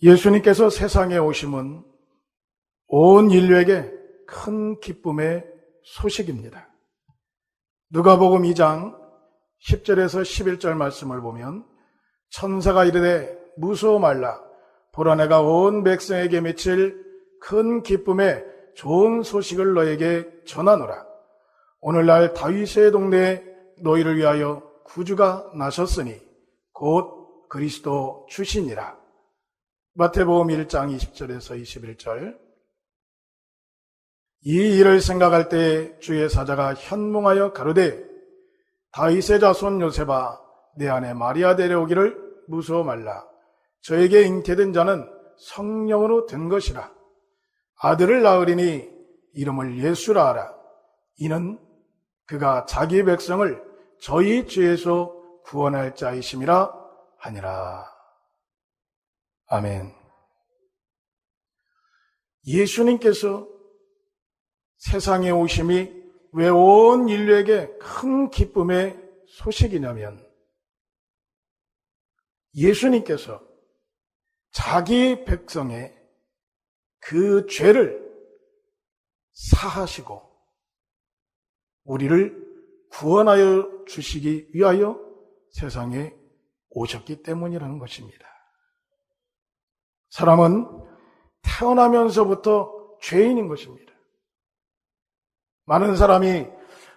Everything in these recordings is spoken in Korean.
예수님께서 세상에 오심은 온 인류에게 큰 기쁨의 소식입니다. 누가복음 2장 10절에서 11절 말씀을 보면 천사가 이르되 무서워 말라 보라 내가 온 백성에게 미칠 큰 기쁨의 좋은 소식을 너에게 전하노라. 오늘날 다윗의 동네에 너희를 위하여 구주가 나셨으니 곧 그리스도 주시니라. 마태복음 1장 20절에서 21절. 이 일을 생각할 때 주의 사자가 현몽하여 가로되 다윗의 자손 요셉아 내 아내 마리아 데려오기를 무서워 말라. 저에게 잉태된 자는 성령으로 된 것이라. 아들을 낳으리니 이름을 예수라 하라. 이는 그가 자기 백성을 저희 죄에서 구원할 자이심이라 하니라. 아멘. 예수님께서 세상에 오심이 왜 온 인류에게 큰 기쁨의 소식이냐면 예수님께서 자기 백성의 그 죄를 사하시고 우리를 구원하여 주시기 위하여 세상에 오셨기 때문이라는 것입니다. 사람은 태어나면서부터 죄인인 것입니다. 많은 사람이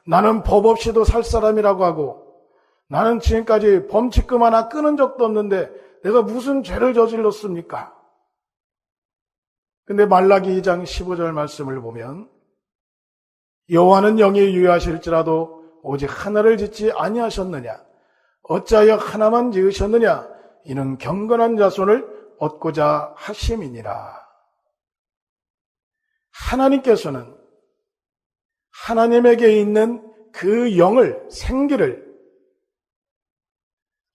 나는 법 없이도 살 사람이라고 하고 나는 지금까지 범칙금 하나 끊은 적도 없는데 내가 무슨 죄를 저질렀습니까? 근데 말라기 2장 15절 말씀을 보면 여호와는 영이 유효하실지라도 오직 하나를 짓지 아니하셨느냐? 어찌하여 하나만 지으셨느냐? 이는 경건한 자손을 얻고자 하심이니라. 하나님께서는 하나님에게 있는 그 영을, 생기를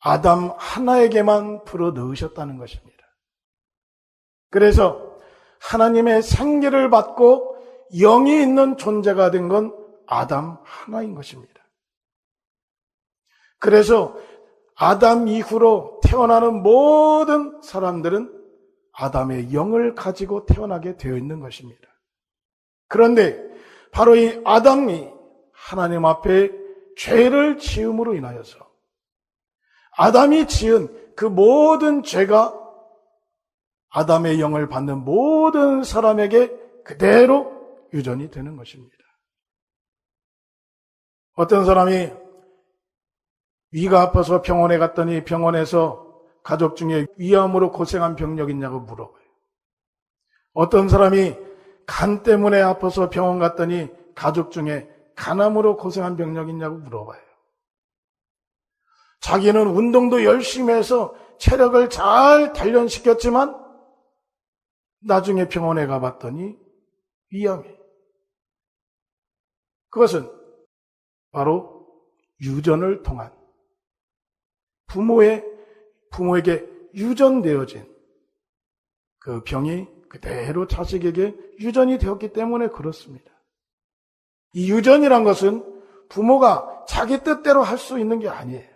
아담 하나에게만 불어 넣으셨다는 것입니다. 그래서 하나님의 생기를 받고 영이 있는 존재가 된 건 아담 하나인 것입니다. 그래서 아담 이후로 태어나는 모든 사람들은 아담의 영을 가지고 태어나게 되어 있는 것입니다. 그런데 바로 이 아담이 하나님 앞에 죄를 지음으로 인하여서 아담이 지은 그 모든 죄가 아담의 영을 받는 모든 사람에게 그대로 유전이 되는 것입니다. 어떤 사람이 위가 아파서 병원에 갔더니 병원에서 가족 중에 위암으로 고생한 병력 있냐고 물어봐요. 어떤 사람이 간 때문에 아파서 병원 갔더니 가족 중에 간암으로 고생한 병력 있냐고 물어봐요. 자기는 운동도 열심히 해서 체력을 잘 단련시켰지만 나중에 병원에 가봤더니 위암이에요. 그것은 바로 유전을 통한 부모에게 유전되어진 그 병이 그대로 자식에게 유전이 되었기 때문에 그렇습니다. 이 유전이란 것은 부모가 자기 뜻대로 할 수 있는 게 아니에요.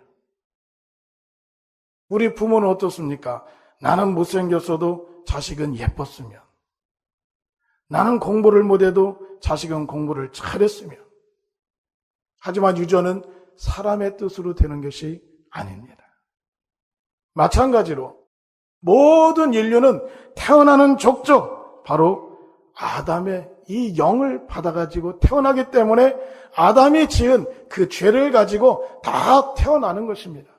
우리 부모는 어떻습니까? 나는 못생겼어도 자식은 예뻤으면, 나는 공부를 못해도 자식은 공부를 잘했으면. 하지만 유전은 사람의 뜻으로 되는 것이 아닙니다. 마찬가지로 모든 인류는 태어나는 족족 바로 아담의 이 영을 받아가지고 태어나기 때문에 아담이 지은 그 죄를 가지고 다 태어나는 것입니다.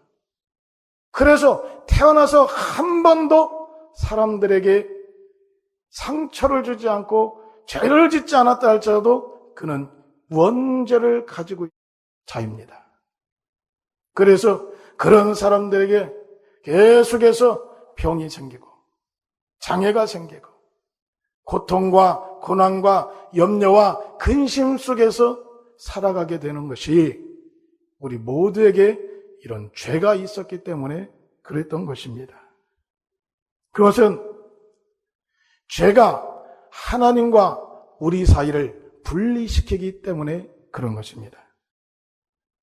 그래서 태어나서 한 번도 사람들에게 상처를 주지 않고 죄를 짓지 않았다 할지라도 그는 원죄를 가지고 있는 자입니다. 그래서 그런 사람들에게 계속해서 병이 생기고 장애가 생기고 고통과 고난과 염려와 근심 속에서 살아가게 되는 것이 우리 모두에게 이런 죄가 있었기 때문에 그랬던 것입니다. 그것은 죄가 하나님과 우리 사이를 분리시키기 때문에 그런 것입니다.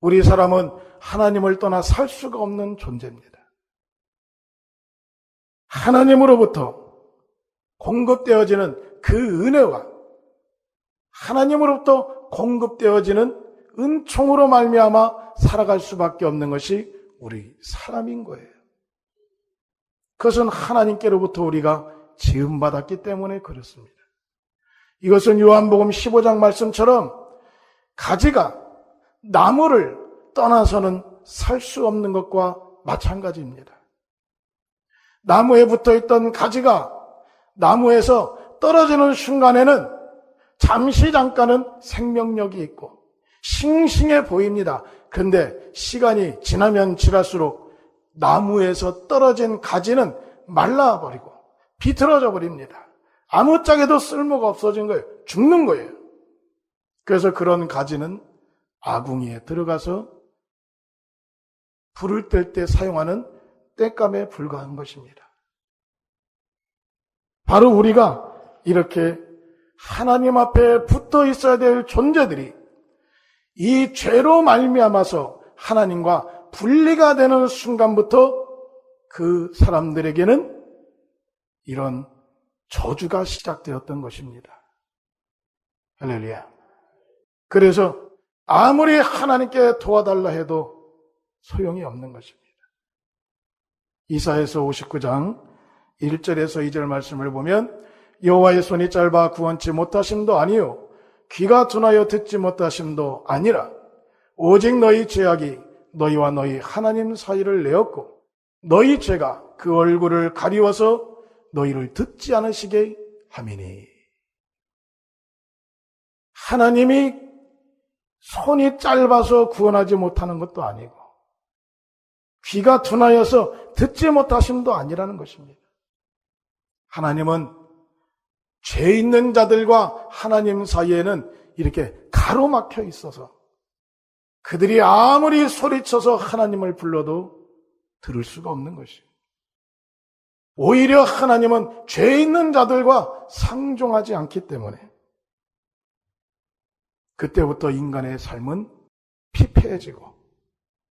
우리 사람은 하나님을 떠나 살 수가 없는 존재입니다. 하나님으로부터 공급되어지는 그 은혜와 하나님으로부터 공급되어지는 은총으로 말미암아 살아갈 수밖에 없는 것이 우리 사람인 거예요. 그것은 하나님께로부터 우리가 지음받았기 때문에 그렇습니다. 이것은 요한복음 15장 말씀처럼 가지가 나무를 떠나서는 살 수 없는 것과 마찬가지입니다. 나무에 붙어있던 가지가 나무에서 떨어지는 순간에는 잠깐은 생명력이 있고 싱싱해 보입니다. 그런데 시간이 지나면 지날수록 나무에서 떨어진 가지는 말라버리고 비틀어져 버립니다. 아무짝에도 쓸모가 없어진 거예요. 죽는 거예요. 그래서 그런 가지는 아궁이에 들어가서 불을 뗄 때 사용하는 땔감에 불과한 것입니다. 바로 우리가 이렇게 하나님 앞에 붙어 있어야 될 존재들이 이 죄로 말미암아서 하나님과 분리가 되는 순간부터 그 사람들에게는 이런 저주가 시작되었던 것입니다. 할렐루야. 그래서 아무리 하나님께 도와달라 해도 소용이 없는 것입니다. 이사야서 59장 1절에서 2절 말씀을 보면 여호와의 손이 짧아 구원치 못하심도 아니요 귀가 둔하여 듣지 못하심도 아니라 오직 너희 죄악이 너희와 너희 하나님 사이를 내었고 너희 죄가 그 얼굴을 가리워서 너희를 듣지 않으시게 함이니. 하나님이 손이 짧아서 구원하지 못하는 것도 아니고 귀가 둔하여서 듣지 못하심도 아니라는 것입니다. 하나님은 죄 있는 자들과 하나님 사이에는 이렇게 가로막혀 있어서 그들이 아무리 소리쳐서 하나님을 불러도 들을 수가 없는 것이에요. 오히려 하나님은 죄 있는 자들과 상종하지 않기 때문에 그때부터 인간의 삶은 피폐해지고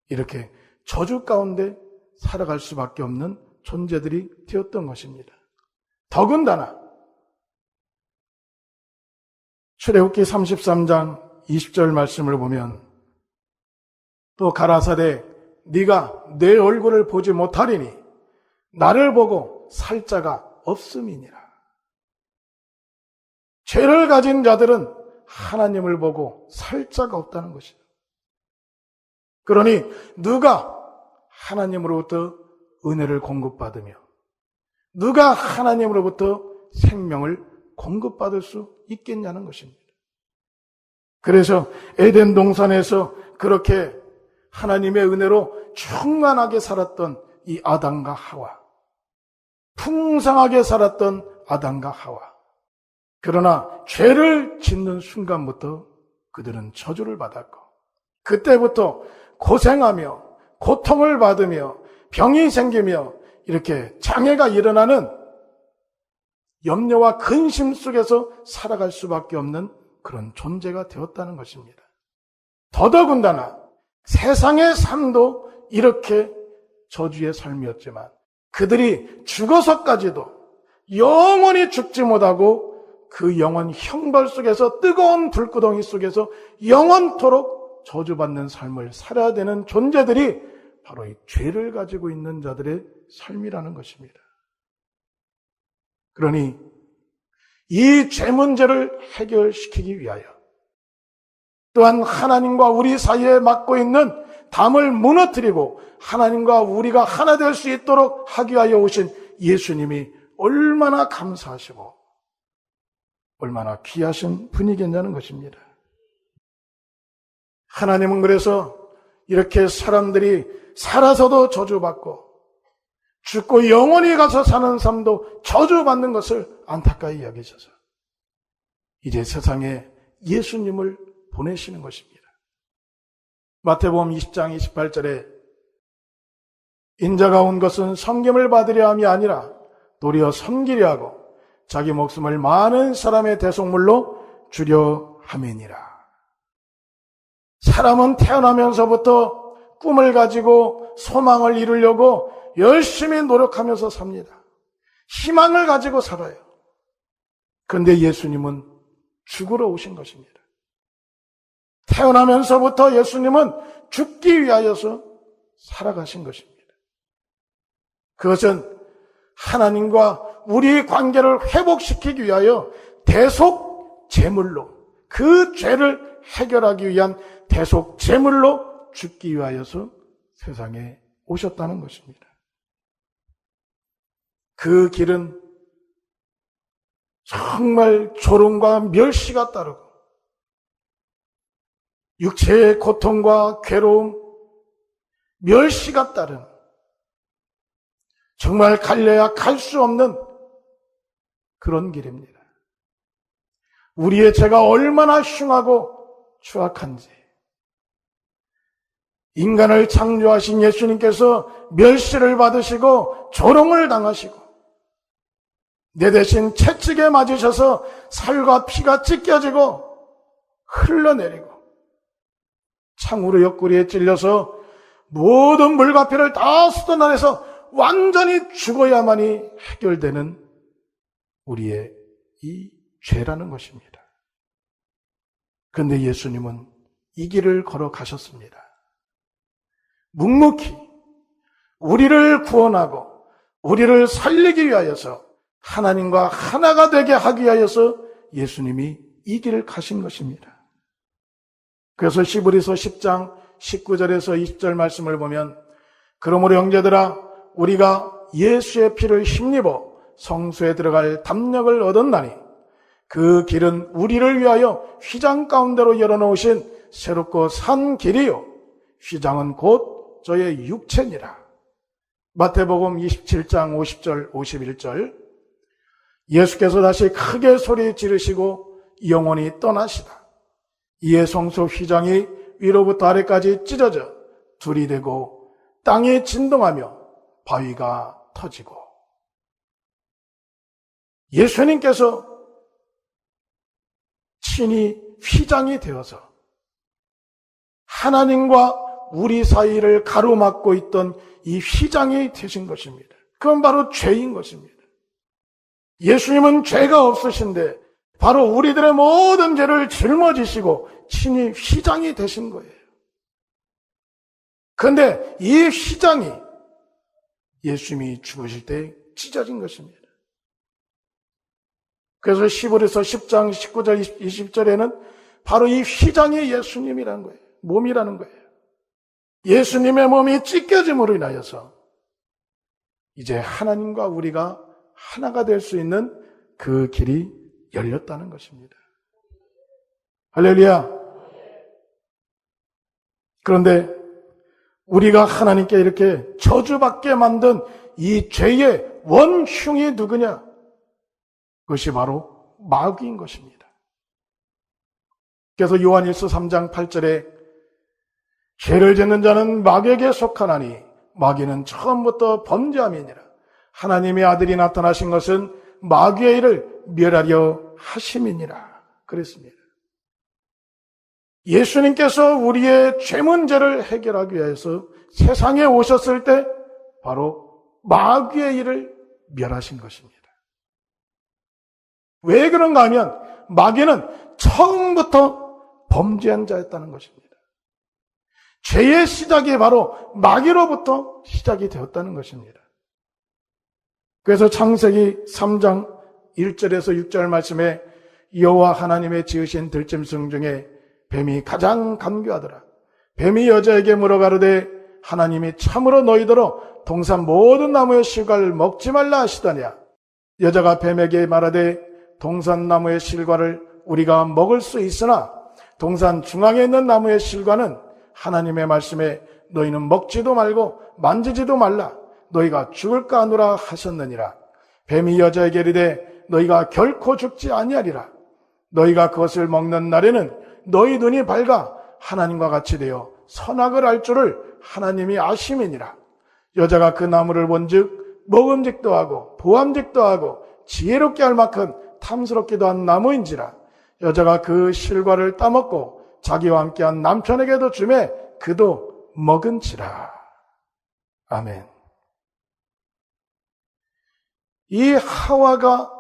이렇게 저주 가운데 살아갈 수밖에 없는 존재들이 되었던 것입니다. 더군다나 출애굽기 33장 20절 말씀을 보면 또 가라사대 네가 내 얼굴을 보지 못하리니 나를 보고 살 자가 없음이니라. 죄를 가진 자들은 하나님을 보고 살 자가 없다는 것이다. 그러니 누가 하나님으로부터 은혜를 공급받으며 누가 하나님으로부터 생명을 공급받을 수 있겠냐는 것입니다. 그래서 에덴 동산에서 그렇게 하나님의 은혜로 충만하게 살았던 이 아담과 하와, 풍성하게 살았던 아담과 하와, 그러나 죄를 짓는 순간부터 그들은 저주를 받았고 그때부터 고생하며 고통을 받으며 병이 생기며 이렇게 장애가 일어나는 염려와 근심 속에서 살아갈 수밖에 없는 그런 존재가 되었다는 것입니다. 더더군다나 세상의 삶도 이렇게 저주의 삶이었지만 그들이 죽어서까지도 영원히 죽지 못하고 그 영원 형벌 속에서 뜨거운 불구덩이 속에서 영원토록 저주받는 삶을 살아야 되는 존재들이 바로 이 죄를 가지고 있는 자들의 삶이라는 것입니다. 그러니 이 죄 문제를 해결시키기 위하여 또한 하나님과 우리 사이에 맡고 있는 담을 무너뜨리고 하나님과 우리가 하나 될 수 있도록 하기 위하여 오신 예수님이 얼마나 감사하시고 얼마나 귀하신 분이겠냐는 것입니다. 하나님은 그래서 이렇게 사람들이 살아서도 저주받고 죽고 영원히 가서 사는 삶도 저주받는 것을 안타까이 여기셔서 이제 세상에 예수님을 보내시는 것입니다. 마태복음 20장 28절에 인자가 온 것은 섬김을 받으려 함이 아니라 도리어 섬기려 하고 자기 목숨을 많은 사람의 대속물로 주려 함이니라. 사람은 태어나면서부터 꿈을 가지고 소망을 이루려고 열심히 노력하면서 삽니다. 희망을 가지고 살아요. 그런데 예수님은 죽으러 오신 것입니다. 태어나면서부터 예수님은 죽기 위하여서 살아가신 것입니다. 그것은 하나님과 우리의 관계를 회복시키기 위하여 대속 제물로, 그 죄를 해결하기 위한 대속 제물로 죽기 위하여서 세상에 오셨다는 것입니다. 그 길은 정말 조롱과 멸시가 따르고 육체의 고통과 괴로움, 멸시가 따른 정말 갈래야 갈 수 없는 그런 길입니다. 우리의 죄가 얼마나 흉하고 추악한지 인간을 창조하신 예수님께서 멸시를 받으시고 조롱을 당하시고 내 대신 채찍에 맞으셔서 살과 피가 찢겨지고 흘러내리고 창으로 옆구리에 찔려서 모든 물과 피를 다 쏟아내서 완전히 죽어야만이 해결되는 우리의 이 죄라는 것입니다. 그런데 예수님은 이 길을 걸어가셨습니다. 묵묵히 우리를 구원하고 우리를 살리기 위하여서 하나님과 하나가 되게 하기 위하여서 예수님이 이 길을 가신 것입니다. 그래서 히브리서 10장 19절에서 20절 말씀을 보면 그러므로 형제들아 우리가 예수의 피를 힘입어 성소에 들어갈 담력을 얻었나니 그 길은 우리를 위하여 휘장 가운데로 열어놓으신 새롭고 산 길이요 휘장은 곧 저의 육체니라. 마태복음 27장 50절 51절 예수께서 다시 크게 소리 지르시고 영원히 떠나시다. 이에 성소 휘장이 위로부터 아래까지 찢어져 둘이 되고 땅이 진동하며 바위가 터지고 예수님께서 친히 휘장이 되어서 하나님과 우리 사이를 가로막고 있던 이 휘장이 되신 것입니다. 그건 바로 죄인 것입니다. 예수님은 죄가 없으신데 바로 우리들의 모든 죄를 짊어지시고 친히 휘장이 되신 거예요. 그런데 이 휘장이 예수님이 죽으실 때 찢어진 것입니다. 그래서 히브리서 10장 19절 20절에는 바로 이 휘장이 예수님이라는 거예요. 몸이라는 거예요. 예수님의 몸이 찢겨짐으로 인하여서 이제 하나님과 우리가 하나가 될 수 있는 그 길이 열렸다는 것입니다. 할렐루야. 그런데 우리가 하나님께 이렇게 저주받게 만든 이 죄의 원흉이 누구냐? 그것이 바로 마귀인 것입니다. 그래서 요한일서 3장 8절에 죄를 짓는 자는 마귀에게 속하나니 마귀는 처음부터 범죄함이니라. 하나님의 아들이 나타나신 것은 마귀의 일을 멸하려 하심이니라. 그랬습니다. 예수님께서 우리의 죄 문제를 해결하기 위해서 세상에 오셨을 때 바로 마귀의 일을 멸하신 것입니다. 왜 그런가 하면 마귀는 처음부터 범죄한 자였다는 것입니다. 죄의 시작이 바로 마귀로부터 시작이 되었다는 것입니다. 그래서 창세기 3장 1절에서 6절 말씀에 여호와 하나님의 지으신 들짐승 중에 뱀이 가장 간교하더라. 뱀이 여자에게 물어가로되 하나님이 참으로 너희더러 동산 모든 나무의 실과를 먹지 말라 하시더냐. 여자가 뱀에게 말하되 동산 나무의 실과를 우리가 먹을 수 있으나 동산 중앙에 있는 나무의 실과는 하나님의 말씀에 너희는 먹지도 말고 만지지도 말라. 너희가 죽을까 하노라 하셨느니라. 뱀이 여자에게 이르되 너희가 결코 죽지 아니하리라. 너희가 그것을 먹는 날에는 너희 눈이 밝아 하나님과 같이 되어 선악을 알 줄을 하나님이 아심이니라. 여자가 그 나무를 본즉 먹음직도 하고 보암직도 하고 지혜롭게 할 만큼 탐스럽기도 한 나무인지라. 여자가 그 실과를 따먹고 자기와 함께한 남편에게도 주매 그도 먹은지라. 아멘. 이 하와가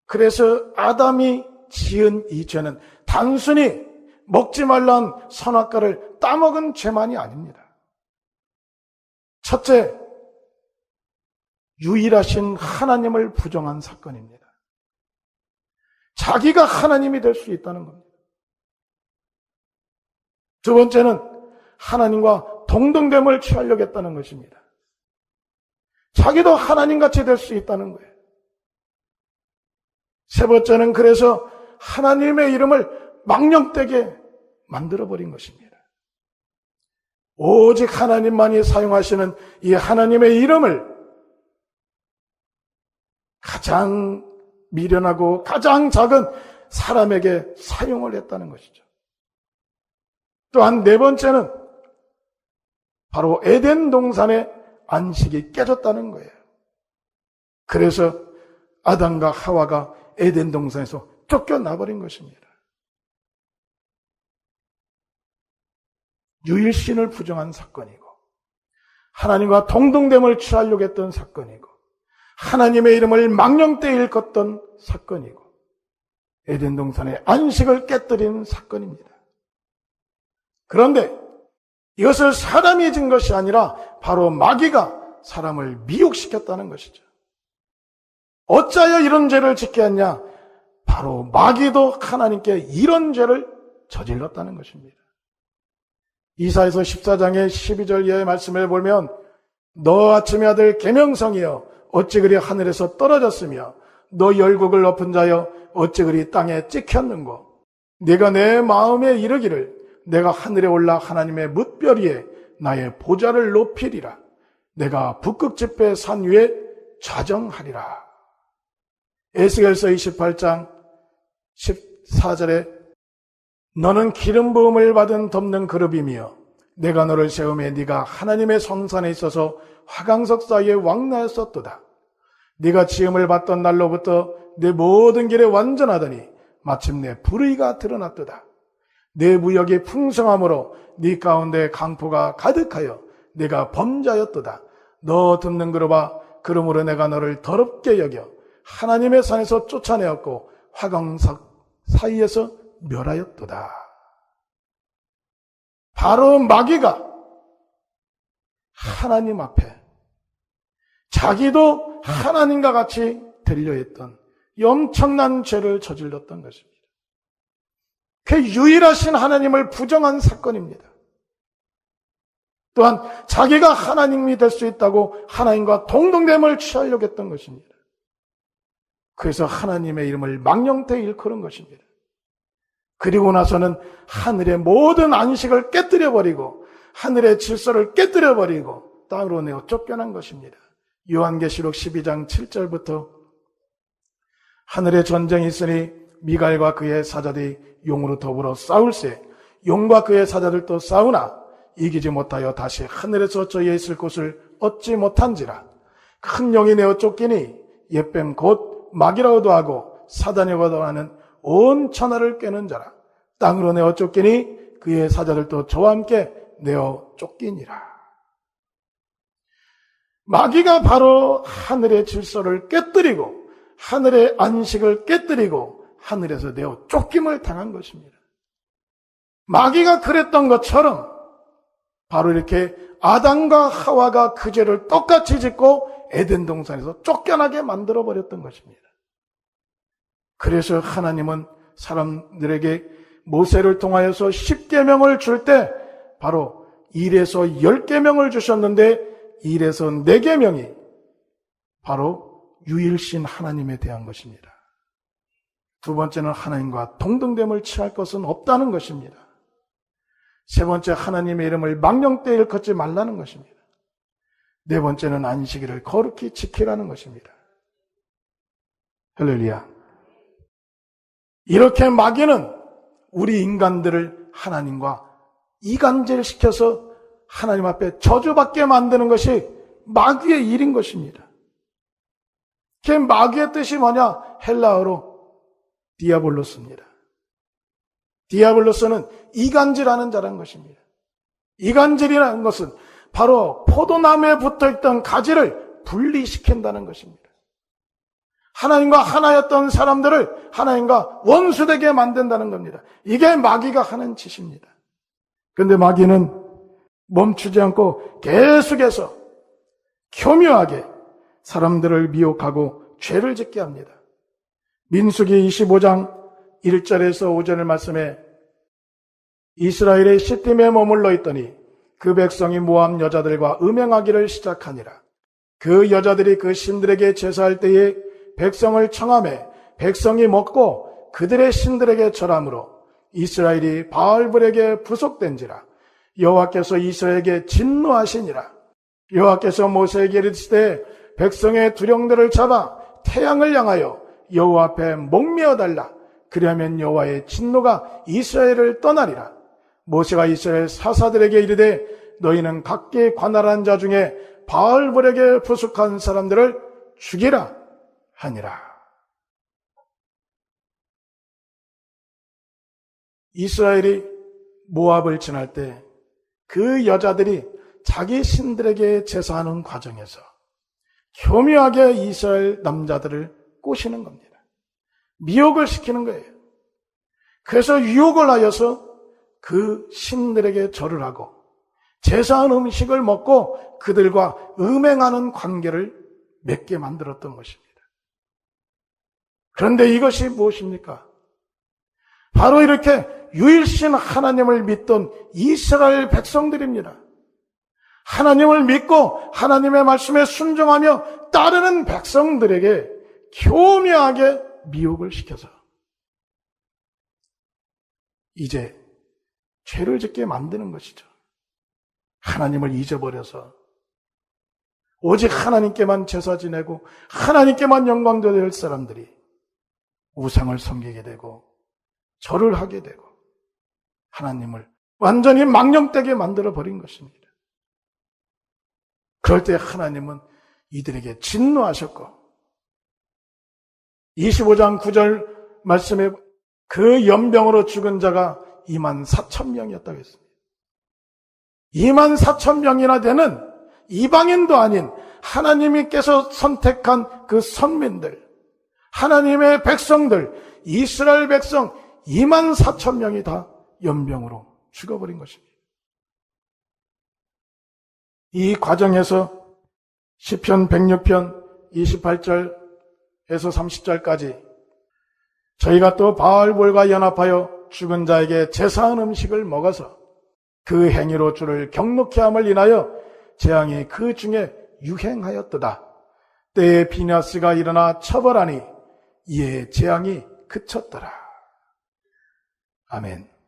그래서 아담이 지은 이 죄는 단순히 먹지 말란 선악과를 따먹은 죄만이 아닙니다. 첫째, 유일하신 하나님을 부정한 사건입니다. 자기가 하나님이 될 수 있다는 겁니다. 두 번째는 하나님과 동등됨을 취하려고 했다는 것입니다. 자기도 하나님같이 될 수 있다는 거예요. 세 번째는 그래서 하나님의 이름을 망령되게 만들어버린 것입니다. 오직 하나님만이 사용하시는 이 하나님의 이름을 가장 미련하고 가장 작은 사람에게 사용을 했다는 것이죠. 또한 네 번째는 바로 에덴 동산의 안식이 깨졌다는 거예요. 그래서 아담과 하와가 에덴 동산에서 쫓겨나버린 것입니다. 유일신을 부정한 사건이고 하나님과 동등됨을 취하려고 했던 사건이고 하나님의 이름을 망령되이 일컫던 사건이고 에덴 동산의 안식을 깨뜨린 사건입니다. 그런데 이것을 사람이 진 것이 아니라 바로 마귀가 사람을 미혹시켰다는 것이죠. 어찌하여 이런 죄를 짓게 했냐? 바로 마귀도 하나님께 이런 죄를 저질렀다는 것입니다. 이사야서 14장의 12절 이하의 말씀을 보면 너 아침의 아들 계명성이여 어찌 그리 하늘에서 떨어졌으며 너 열국을 엎은 자여 어찌 그리 땅에 찍혔는고 네가 내 마음에 이르기를 내가 하늘에 올라 하나님의 뭇별 위에 나의 보좌를 높이리라 내가 북극지폐 산 위에 좌정하리라. 에스겔서 28장 14절에 너는 기름 부음을 받은 덮는 그룹이며 내가 너를 세우매 네가 하나님의 성산에 있어서 화강석 사이에 왕래하였었도다. 네가 지음을 받던 날로부터 내 모든 길에 완전하더니 마침내 불의가 드러났도다. 내 무역이 풍성함으로 네 가운데 강포가 가득하여 내가 범자였도다. 너 듣는 그룹아 그러므로 내가 너를 더럽게 여겨 하나님의 산에서 쫓아내었고 화강석 사이에서 멸하였도다. 바로 마귀가 하나님 앞에 자기도 하나님과 같이 되려 했던 이 엄청난 죄를 저질렀던 것입니다. 그 유일하신 하나님을 부정한 사건입니다. 또한 자기가 하나님이 될 수 있다고 하나님과 동등됨을 취하려고 했던 것입니다. 그래서 하나님의 이름을 망령되이 일컬은 것입니다. 그리고 나서는 하늘의 모든 안식을 깨뜨려버리고 하늘의 질서를 깨뜨려버리고 땅으로 내어 쫓겨난 것입니다. 요한계시록 12장 7절부터 하늘에 전쟁이 있으니 미갈과 그의 사자들이 용으로 더불어 싸울세 용과 그의 사자들도 싸우나 이기지 못하여 다시 하늘에서 저희에 있을 곳을 얻지 못한지라. 큰 용이 내어 쫓기니 옛뱀 곧 마귀라고도 하고 사단이라고도 하는 온 천하를 꿰는 자라. 땅으로 내어 쫓기니 그의 사자들도 저와 함께 내어 쫓기니라. 마귀가 바로 하늘의 질서를 깨뜨리고 하늘의 안식을 깨뜨리고 하늘에서 내어 쫓김을 당한 것입니다. 마귀가 그랬던 것처럼 바로 이렇게 아담과 하와가 그 죄를 똑같이 짓고 에덴 동산에서 쫓겨나게 만들어버렸던 것입니다. 그래서 하나님은 사람들에게 모세를 통하여서 10계명을 줄 때 바로 1에서 10계명을 주셨는데 1에서 4계명이 바로 유일신 하나님에 대한 것입니다. 두 번째는 하나님과 동등됨을 취할 것은 없다는 것입니다. 세 번째 하나님의 이름을 망령되이 일컫지 말라는 것입니다. 네 번째는 안식일을 거룩히 지키라는 것입니다. 할렐루야. 이렇게 마귀는 우리 인간들을 하나님과 이간질시켜서 하나님 앞에 저주받게 만드는 것이 마귀의 일인 것입니다. 그 마귀의 뜻이 뭐냐? 헬라어로 디아볼로스입니다. 디아블로스는 이간질하는 자라는 것입니다. 이간질이라는 것은 바로 포도나무에 붙어있던 가지를 분리시킨다는 것입니다. 하나님과 하나였던 사람들을 하나님과 원수되게 만든다는 겁니다. 이게 마귀가 하는 짓입니다. 그런데 마귀는 멈추지 않고 계속해서 교묘하게 사람들을 미혹하고 죄를 짓게 합니다. 민수기 25장 1절에서 5절의 말씀에 이스라엘의 시딤에 머물러 있더니 그 백성이 모압 여자들과 음행하기를 시작하니라. 그 여자들이 그 신들에게 제사할 때에 백성을 청하매 백성이 먹고 그들의 신들에게 절함으로 이스라엘이 바알불에게 부속된지라. 여호와께서 이스라엘에게 진노하시니라. 여호와께서 모세에게 이르시되 백성의 두령들을 잡아 태양을 향하여 여호와 앞에 목매어 달라. 그리하면 여호와의 진노가 이스라엘을 떠나리라. 모세가 이스라엘 사사들에게 이르되 너희는 각기 관할한 자 중에 바알불에게 부속한 사람들을 죽이라 하니라. 이스라엘이 모압을 지날 때 그 여자들이 자기 신들에게 제사하는 과정에서 교묘하게 이스라엘 남자들을 꼬시는 겁니다. 미혹을 시키는 거예요. 그래서 유혹을 하여서 그 신들에게 절을 하고 제사한 음식을 먹고 그들과 음행하는 관계를 맺게 만들었던 것입니다. 그런데 이것이 무엇입니까? 바로 이렇게 유일신 하나님을 믿던 이스라엘 백성들입니다. 하나님을 믿고 하나님의 말씀에 순종하며 따르는 백성들에게 교묘하게 미혹을 시켜서 이제 죄를 짓게 만드는 것이죠. 하나님을 잊어버려서 오직 하나님께만 제사 지내고 하나님께만 영광 돌릴 사람들이 우상을 섬기게 되고 절을 하게 되고 하나님을 완전히 망령되게 만들어 버린 것입니다. 그럴 때 하나님은 이들에게 진노하셨고 25장 9절 말씀에 그 연병으로 죽은 자가 24,000명이었다고 했습니다. 24,000명이나 되는 이방인도 아닌 하나님께서 선택한 그 선민들, 하나님의 백성들, 이스라엘 백성 24,000명이 다 연병으로 죽어버린 것입니다. 이 과정에서 시편 106편 28절에서 30절까지 저희가 또 바알볼과 연합하여 죽은 자에게 제사한 음식을 먹어서 그 행위로 주를 경록케 함을 인하여 재앙이 그 중에 유행하였도다. 때에 비냐스가 일어나 처벌하니 이에 재앙이 그쳤더라. 아멘.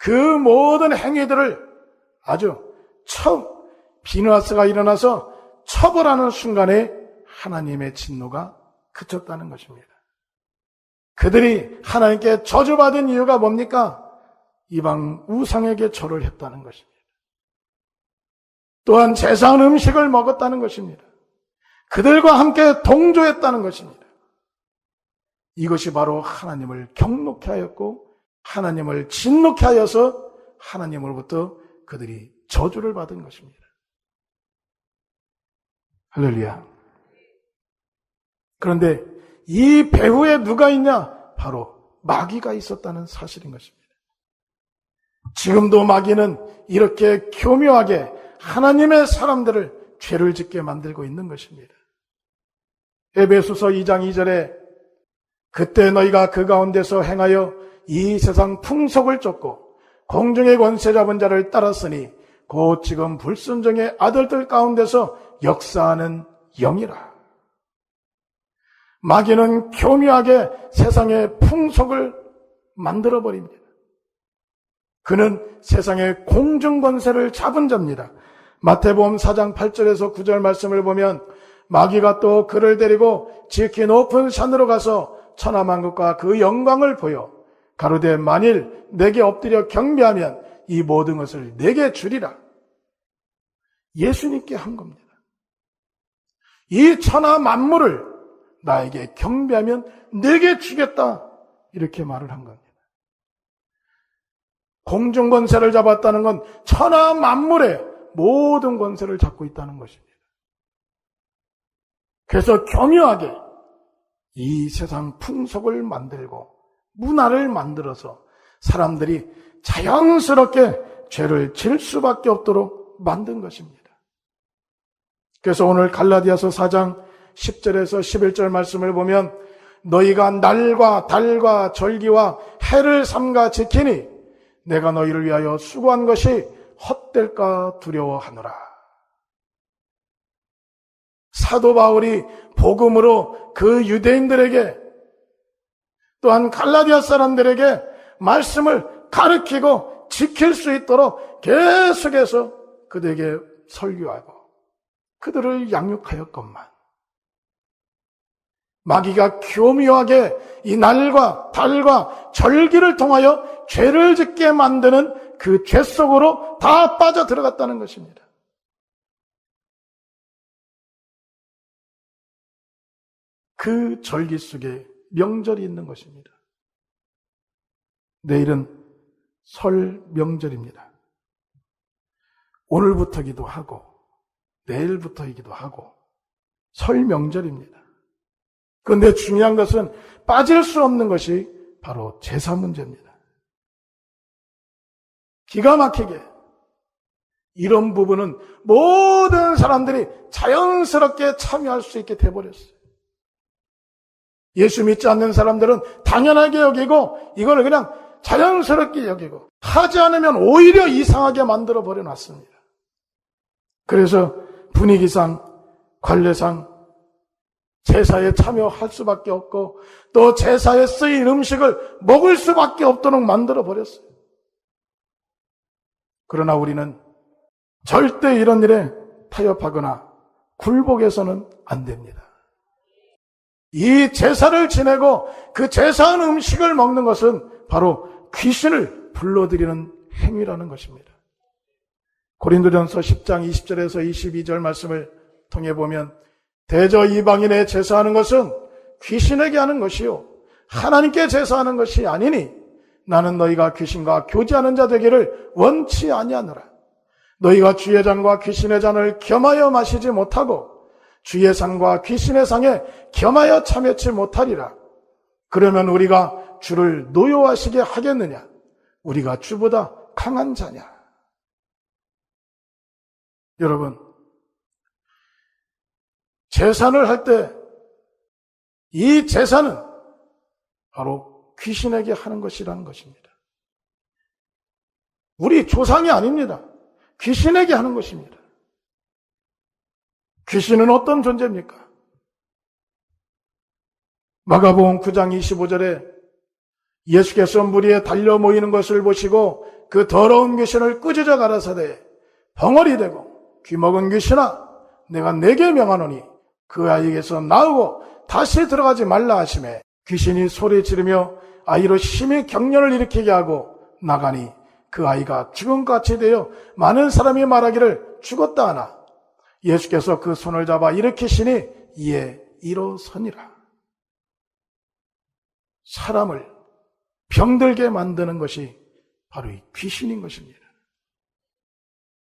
그 모든 행위들을 아주 비냐스가 일어나서 처벌하는 순간에 하나님의 진노가 그쳤다는 것입니다. 그들이 하나님께 저주받은 이유가 뭡니까? 이방 우상에게 절을 했다는 것입니다. 또한 제사한 음식을 먹었다는 것입니다. 그들과 함께 동조했다는 것입니다. 이것이 바로 하나님을 경록케 하였고 하나님을 진노케 하여서 하나님으로부터 그들이 저주를 받은 것입니다. 할렐루야. 그런데 이 배후에 누가 있냐? 바로 마귀가 있었다는 사실인 것입니다. 지금도 마귀는 이렇게 교묘하게 하나님의 사람들을 죄를 짓게 만들고 있는 것입니다. 에베소서 2장 2절에 그때 너희가 그 가운데서 행하여 이 세상 풍속을 쫓고 공중의 권세 잡은 자를 따랐으니 곧 지금 불순종의 아들들 가운데서 역사하는 영이라. 마귀는 교묘하게 세상의 풍속을 만들어버립니다. 그는 세상의 공중권세를 잡은 자입니다. 마태복음 4장 8절에서 9절 말씀을 보면 마귀가 또 그를 데리고 지극히 높은 산으로 가서 천하만국과 그 영광을 보여 가로되 만일 내게 엎드려 경배하면 이 모든 것을 내게 주리라. 예수님께 한 겁니다. 이 천하 만물을 나에게 경배하면 내게 주겠다. 이렇게 말을 한 겁니다. 공중권세를 잡았다는 건 천하 만물의 모든 권세를 잡고 있다는 것입니다. 그래서 교묘하게 이 세상 풍속을 만들고 문화를 만들어서 사람들이 자연스럽게 죄를 질 수밖에 없도록 만든 것입니다. 그래서 오늘 갈라디아서 4장 10절에서 11절 말씀을 보면 너희가 날과 달과 절기와 해를 삼가 지키니 내가 너희를 위하여 수고한 것이 헛될까 두려워하노라. 사도 바울이 복음으로 그 유대인들에게 또한 갈라디아 사람들에게 말씀을 가르치고 지킬 수 있도록 계속해서 그들에게 설교하고 그들을 양육하였건만 마귀가 교묘하게 이 날과 달과 절기를 통하여 죄를 짓게 만드는 그 죄 속으로 다 빠져 들어갔다는 것입니다. 그 절기 속에 명절이 있는 것입니다. 내일은 설 명절입니다. 오늘부터이기도 하고 내일부터이기도 하고 설 명절입니다. 그런데 중요한 것은 빠질 수 없는 것이 바로 제사 문제입니다. 기가 막히게 이런 부분은 모든 사람들이 자연스럽게 참여할 수 있게 돼버렸어요. 예수 믿지 않는 사람들은 당연하게 여기고 이걸 그냥 자연스럽게 여기고 하지 않으면 오히려 이상하게 만들어 버려놨습니다. 그래서 분위기상 관례상 제사에 참여할 수밖에 없고 또 제사에 쓰인 음식을 먹을 수밖에 없도록 만들어 버렸어요. 그러나 우리는 절대 이런 일에 타협하거나 굴복해서는 안 됩니다. 이 제사를 지내고 그 제사한 음식을 먹는 것은 바로 귀신을 불러들이는 행위라는 것입니다. 고린도전서 10장 20절에서 22절 말씀을 통해 보면 대저 이방인의 제사하는 것은 귀신에게 하는 것이요 하나님께 제사하는 것이 아니니 나는 너희가 귀신과 교제하는 자 되기를 원치 아니하노라. 너희가 주의 잔과 귀신의 잔을 겸하여 마시지 못하고 주의 상과 귀신의 상에 겸하여 참여치 못하리라. 그러면 우리가 주를 노여워하시게 하겠느냐? 우리가 주보다 강한 자냐? 여러분, 제사를 할 때 이 제사는 바로 귀신에게 하는 것이라는 것입니다. 우리 조상이 아닙니다. 귀신에게 하는 것입니다. 귀신은 어떤 존재입니까? 마가복음 9장 25절에 예수께서 무리에 달려 모이는 것을 보시고 그 더러운 귀신을 꾸짖어 가라사대 벙어리 되고 귀먹은 귀신아 내가 내게 명하노니 그 아이에게서 나오고 다시 들어가지 말라 하시매 귀신이 소리 지르며 아이로 심히 경련을 일으키게 하고 나가니 그 아이가 죽음같이 되어 많은 사람이 말하기를 죽었다 하나 예수께서 그 손을 잡아 일으키시니 이에 일어서니라. 사람을 병들게 만드는 것이 바로 이 귀신인 것입니다.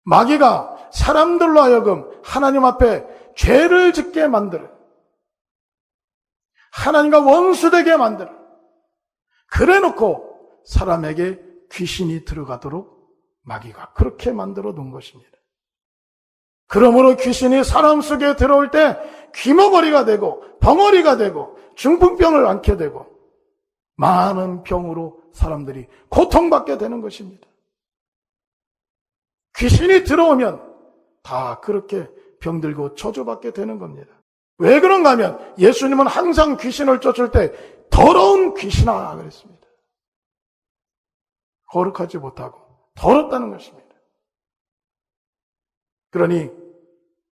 마귀가 사람들로 하여금 하나님 앞에 죄를 짓게 만들어 하나님과 원수되게 만들어 그래놓고 사람에게 귀신이 들어가도록 마귀가 그렇게 만들어 놓은 것입니다. 그러므로 귀신이 사람 속에 들어올 때 귀머거리가 되고 벙어리가 되고 중풍병을 앓게 되고 많은 병으로 사람들이 고통받게 되는 것입니다. 귀신이 들어오면 다 그렇게 병들고 저주받게 되는 겁니다. 왜 그런가 하면 예수님은 항상 귀신을 쫓을 때 더러운 귀신아 그랬습니다. 거룩하지 못하고 더럽다는 것입니다. 그러니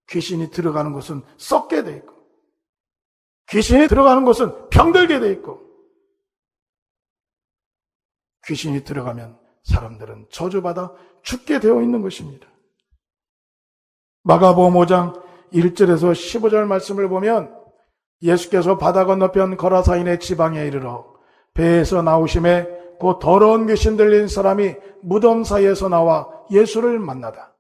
귀신이 들어가는 곳은 썩게 돼 있고 귀신이 들어가는 곳은 병들게 돼 있고 귀신이 들어가면 사람들은 저주받아 죽게 되어 있는 것입니다. 마가복음 5장 1절에서 15절 말씀을 보면 예수께서 바다 건너편 거라사인의 지방에 이르러 배에서 나오심에 그 더러운 귀신 들린 사람이 무덤 사이에서 나와 예수를 만나다.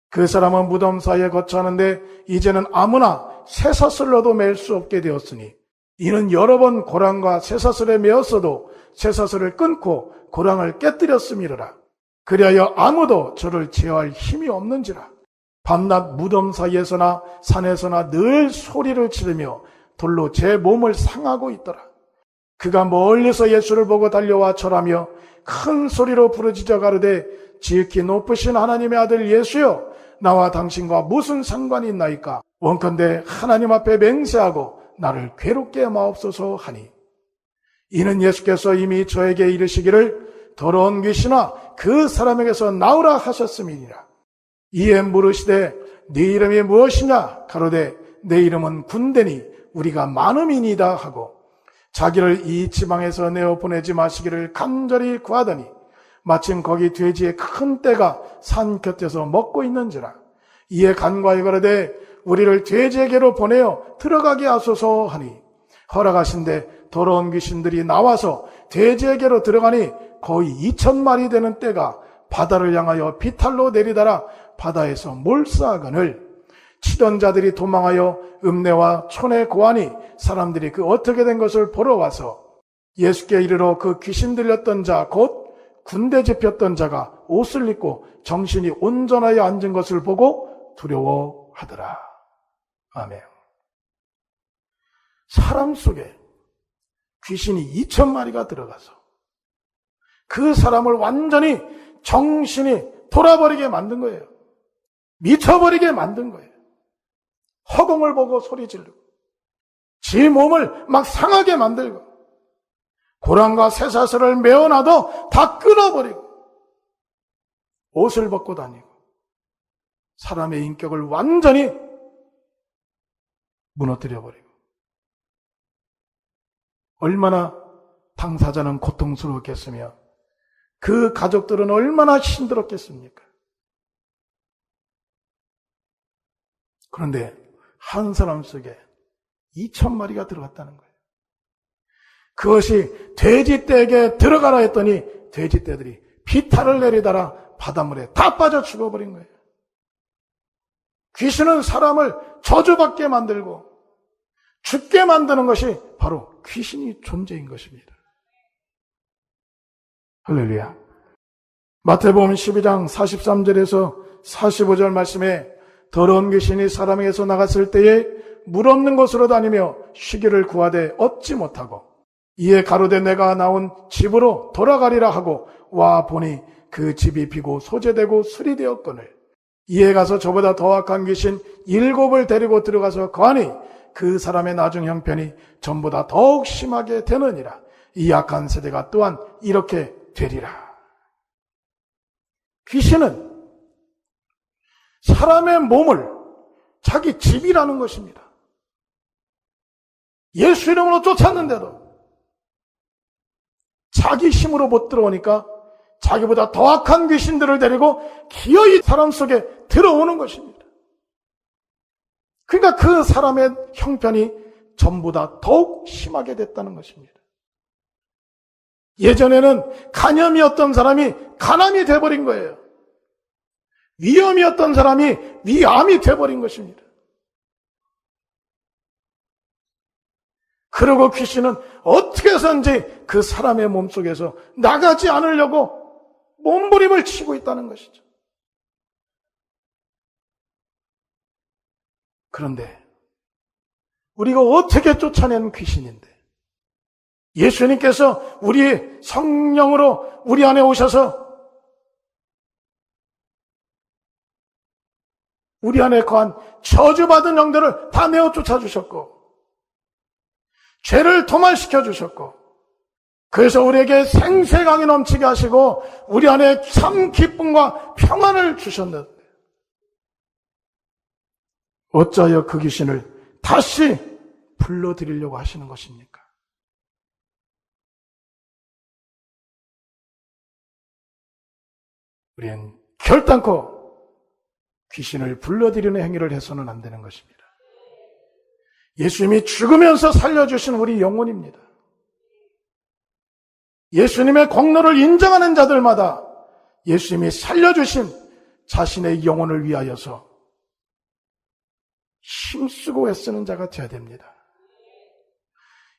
그 사람은 무덤 사이에 거처하는데 이제는 아무나 쇠사슬로도 맬 수 없게 되었으니 이는 여러 번 고랑과 쇠사슬에 매었어도 쇠사슬을 끊고 고랑을 깨뜨렸음이로라. 그리하여 아무도 저를 제어할 힘이 없는지라. 밤낮 무덤 사이에서나 산에서나 늘 소리를 지르며 돌로 제 몸을 상하고 있더라. 그가 멀리서 예수를 보고 달려와 절하며 큰 소리로 부르짖어 가로되 지극히 높으신 하나님의 아들 예수여, 나와 당신과 무슨 상관이 있나이까? 원컨대 하나님 앞에 맹세하고 나를 괴롭게 마옵소서 하니, 이는 예수께서 이미 저에게 이르시기를 더러운 귀신아 그 사람에게서 나오라 하셨음이니라. 이에 물으시되 네 이름이 무엇이냐? 가로되 내 이름은 군대니 우리가 많음이니이다 하고 자기를 이 지방에서 내어 보내지 마시기를 간절히 구하더니 마침 거기 돼지의 큰 떼가 산 곁에서 먹고 있는지라. 이에 간과히 가로되 우리를 돼지에게로 보내어 들어가게 하소서 하니 허락하신데 더러운 귀신들이 나와서 돼지에게로 들어가니 거의 2,000마리 되는 떼가 바다를 향하여 비탈로 내리다라 바다에서 몰수하거늘 치던 자들이 도망하여 읍내와 촌에 고하니 사람들이 그 어떻게 된 것을 보러 와서 예수께 이르러 그 귀신 들렸던 자 곧 군대 잡혔던 자가 옷을 입고 정신이 온전하여 앉은 것을 보고 두려워하더라. 아멘. 사람 속에 귀신이 2,000마리가 들어가서 그 사람을 완전히 정신이 돌아버리게 만든 거예요. 미쳐버리게 만든 거예요. 허공을 보고 소리 지르고 지 몸을 막 상하게 만들고 고랑과 쇠사슬을 메어놔도 다 끊어버리고 옷을 벗고 다니고 사람의 인격을 완전히 무너뜨려버리고, 얼마나 당사자는 고통스러웠겠으며 그 가족들은 얼마나 힘들었겠습니까? 그런데 한 사람 속에 2,000마리가 들어갔다는 거예요. 그것이 돼지떼에게 들어가라 했더니 돼지떼들이 비탈을 내리다라 바닷물에 다 빠져 죽어버린 거예요. 귀신은 사람을 저주받게 만들고 죽게 만드는 것이 바로 귀신이 존재인 것입니다. 할렐루야. 마태복음 12장 43절에서 45절 말씀에 더러운 귀신이 사람에게서 나갔을 때에 물 없는 곳으로 다니며 쉬기를 구하되 얻지 못하고 이에 가로되 내가 나온 집으로 돌아가리라 하고 와 보니 그 집이 비고 소재되고 수리되었거늘 이에 가서 저보다 더 악한 귀신 7을 데리고 들어가서 거하니 그 사람의 나중 형편이 전보다 더욱 심하게 되느니라. 이 악한 세대가 또한 이렇게 되리라. 귀신은 사람의 몸을 자기 집이라는 것입니다. 예수 이름으로 쫓았는데도 자기 힘으로 못 들어오니까 자기보다 더 악한 귀신들을 데리고 기어이 사람 속에 들어오는 것입니다. 그러니까 그 사람의 형편이 전보다 더욱 심하게 됐다는 것입니다. 예전에는 간염이었던 사람이 간암이 돼버린 거예요. 위염이었던 사람이 위암이 돼버린 것입니다. 그리고 귀신은 어떻게 해서든지 그 사람의 몸속에서 나가지 않으려고 몸부림을 치고 있다는 것이죠. 그런데 우리가 어떻게 쫓아낸 귀신인데 예수님께서 우리 성령으로 우리 안에 오셔서 우리 안에 거한 저주받은 영들을 다 내어 쫓아주셨고 죄를 도말시켜 주셨고 그래서 우리에게 생생하게 넘치게 하시고 우리 안에 참 기쁨과 평안을 주셨는데 어찌하여 그 귀신을 다시 불러들이려고 하시는 것입니까? 우리는 결단코 귀신을 불러들이는 행위를 해서는 안 되는 것입니다. 예수님이 죽으면서 살려주신 우리 영혼입니다. 예수님의 공로를 인정하는 자들마다 예수님이 살려주신 자신의 영혼을 위하여서 힘쓰고 애쓰는 자가 되어야 됩니다.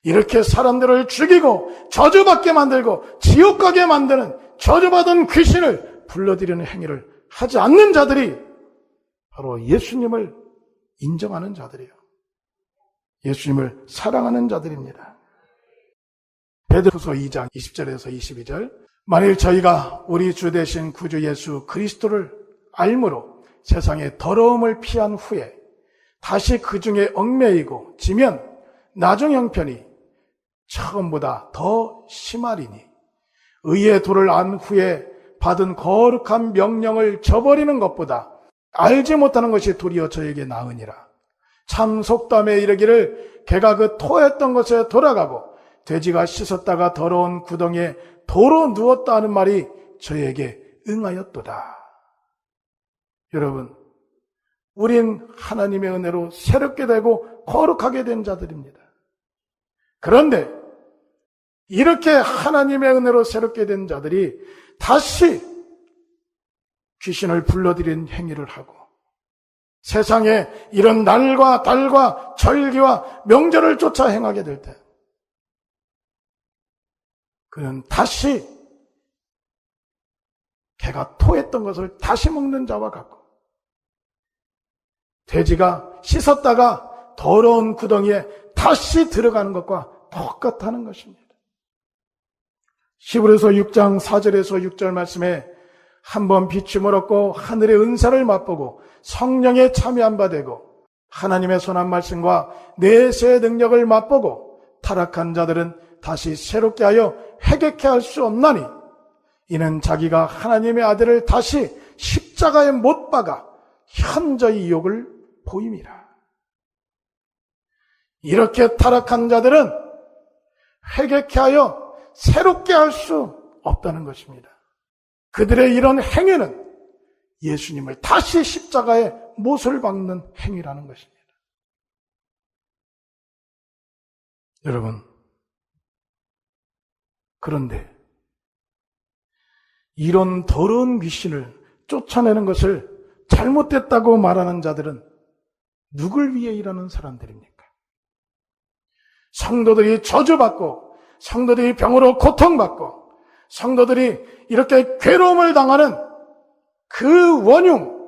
이렇게 사람들을 죽이고 저주받게 만들고 지옥 가게 만드는 저주받은 귀신을 불러들이는 행위를 하지 않는 자들이 바로 예수님을 인정하는 자들이에요. 예수님을 사랑하는 자들입니다. 베드로후서 2장 20절에서 22절, 만일 저희가 우리 주 되신 구주 예수 그리스도를 알므로 세상의 더러움을 피한 후에 다시 그 중에 얽매이고 지면 나중 형편이 처음보다 더 심하리니 의의 도를 안 후에 받은 거룩한 명령을 저버리는 것보다 알지 못하는 것이 도리어 저에게 나으니라. 참 속담에 이르기를 개가 그 토했던 것에 돌아가고 돼지가 씻었다가 더러운 구덩이에 도로 누웠다 하는 말이 저에게 응하였도다. 여러분, 우린 하나님의 은혜로 새롭게 되고 거룩하게 된 자들입니다. 그런데 이렇게 하나님의 은혜로 새롭게 된 자들이 다시 귀신을 불러들인 행위를 하고 세상에 이런 날과 달과 절기와 명절을 쫓아 행하게 될 때 그는 다시 개가 토했던 것을 다시 먹는 자와 같고 돼지가 씻었다가 더러운 구덩이에 다시 들어가는 것과 똑같다는 것입니다. 히브리서 6장 4절에서 6절 말씀에 한번 비춤을 얻고 하늘의 은사를 맛보고 성령에 참여한 바 되고 하나님의 선한 말씀과 내세의 능력을 맛보고 타락한 자들은 다시 새롭게 하여 회개케 할 수 없나니 이는 자기가 하나님의 아들을 다시 십자가에 못 박아 현저히 유혹을 보임이라. 이렇게 타락한 자들은 회개케 하여 새롭게 할 수 없다는 것입니다. 그들의 이런 행위는 예수님을 다시 십자가에 못을 박는 행위라는 것입니다. 여러분, 그런데 이런 더러운 귀신을 쫓아내는 것을 잘못됐다고 말하는 자들은 누굴 위해 일하는 사람들입니까? 성도들이 저주받고 성도들이 병으로 고통받고 성도들이 이렇게 괴로움을 당하는 그 원흉,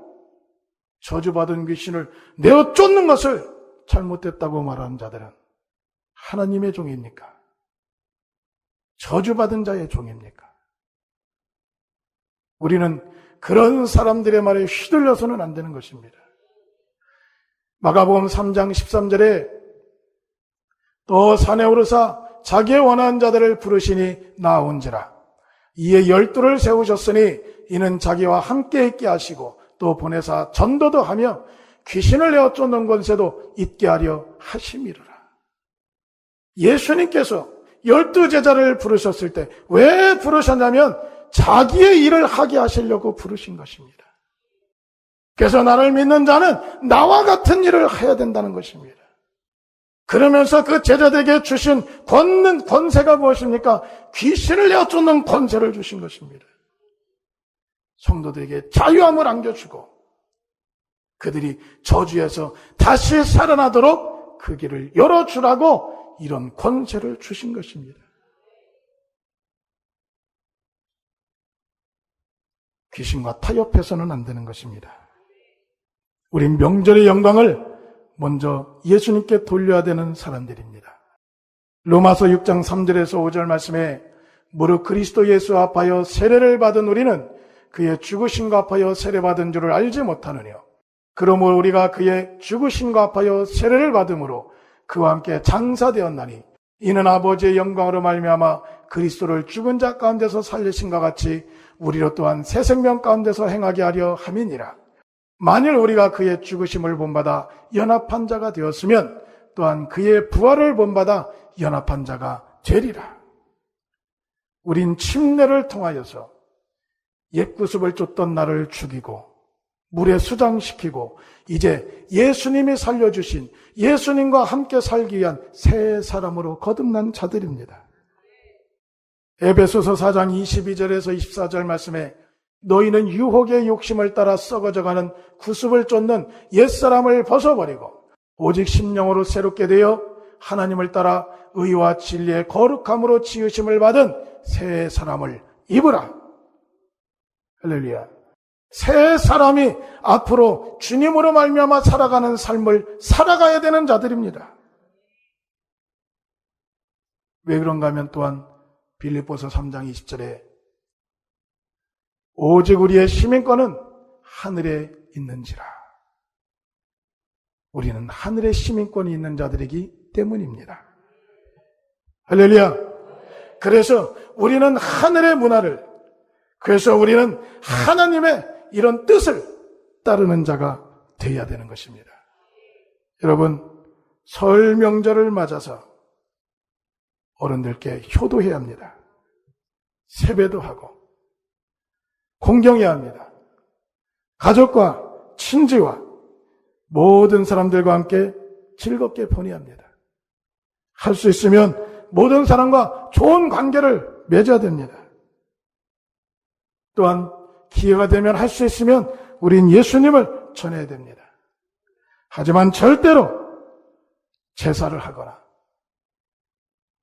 저주받은 귀신을 내어 쫓는 것을 잘못됐다고 말하는 자들은 하나님의 종입니까? 저주받은 자의 종입니까? 우리는 그런 사람들의 말에 휘둘려서는 안 되는 것입니다. 마가복음 3장 13절에 또 산에 오르사 자기의 원하는 자들을 부르시니 나온지라. 이에 12를 세우셨으니 이는 자기와 함께 있게 하시고 또 보내사 전도도 하며 귀신을 내어 쫓는 권세도 있게 하려 하심이로라. 예수님께서 12제자를 부르셨을 때 왜 부르셨냐면 자기의 일을 하게 하시려고 부르신 것입니다. 그래서 나를 믿는 자는 나와 같은 일을 해야 된다는 것입니다. 그러면서 그 제자들에게 주신 권세가 무엇입니까? 귀신을 내어 쫓는 권세를 주신 것입니다. 성도들에게 자유함을 안겨주고 그들이 저주에서 다시 살아나도록 그 길을 열어주라고 이런 권세를 주신 것입니다. 귀신과 타협해서는 안 되는 것입니다. 우린 명절의 영광을 먼저 예수님께 돌려야 되는 사람들입니다. 로마서 6장 3절에서 5절 말씀에 무릇 그리스도 예수 합하여 세례를 받은 우리는 그의 죽으심과 합하여 세례받은 줄을 알지 못하느뇨. 그러므로 우리가 그의 죽으심과 합하여 세례를 받음으로 그와 함께 장사되었나니 이는 아버지의 영광으로 말미암아 그리스도를 죽은 자 가운데서 살리신과 같이 우리로 또한 새 생명 가운데서 행하게 하려 함이니라. 만일 우리가 그의 죽으심을 본받아 연합한 자가 되었으면 또한 그의 부활을 본받아 연합한 자가 되리라. 우린 침례를 통하여서 옛구습을 쫓던 나를 죽이고 물에 수장시키고 이제 예수님이 살려주신 예수님과 함께 살기 위한 새 사람으로 거듭난 자들입니다. 에베소서 4장 22절에서 24절 말씀에 너희는 유혹의 욕심을 따라 썩어져가는 구습을 쫓는 옛사람을 벗어버리고 오직 심령으로 새롭게 되어 하나님을 따라 의와 진리의 거룩함으로 지으심을 받은 새 사람을 입으라. 할렐루야. 새 사람이 앞으로 주님으로 말미암아 살아가는 삶을 살아가야 되는 자들입니다. 왜 그런가 하면 또한 빌립보서 3장 20절에 오직 우리의 시민권은 하늘에 있는지라. 우리는 하늘의 시민권이 있는 자들이기 때문입니다. 할렐루야. 그래서 우리는 하늘의 문화를, 그래서 우리는 하나님의 이런 뜻을 따르는 자가 되어야 되는 것입니다. 여러분, 설 명절을 맞아서 어른들께 효도해야 합니다. 세배도 하고 공경해야 합니다. 가족과 친지와 모든 사람들과 함께 즐겁게 보내야 합니다. 할 수 있으면 모든 사람과 좋은 관계를 맺어야 됩니다. 또한 기회가 되면 할 수 있으면 우린 예수님을 전해야 됩니다. 하지만 절대로 제사를 하거나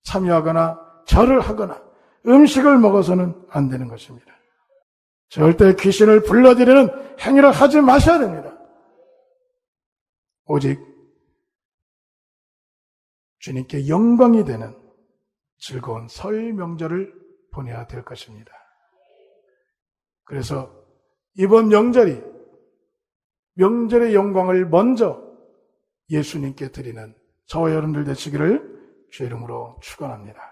참여하거나 절을 하거나 음식을 먹어서는 안 되는 것입니다. 절대 귀신을 불러들이는 행위를 하지 마셔야 됩니다. 오직 주님께 영광이 되는 즐거운 설 명절을 보내야 될 것입니다. 그래서 이번 명절의 영광을 먼저 예수님께 드리는 저와 여러분들 되시기를 주의 이름으로 축원합니다.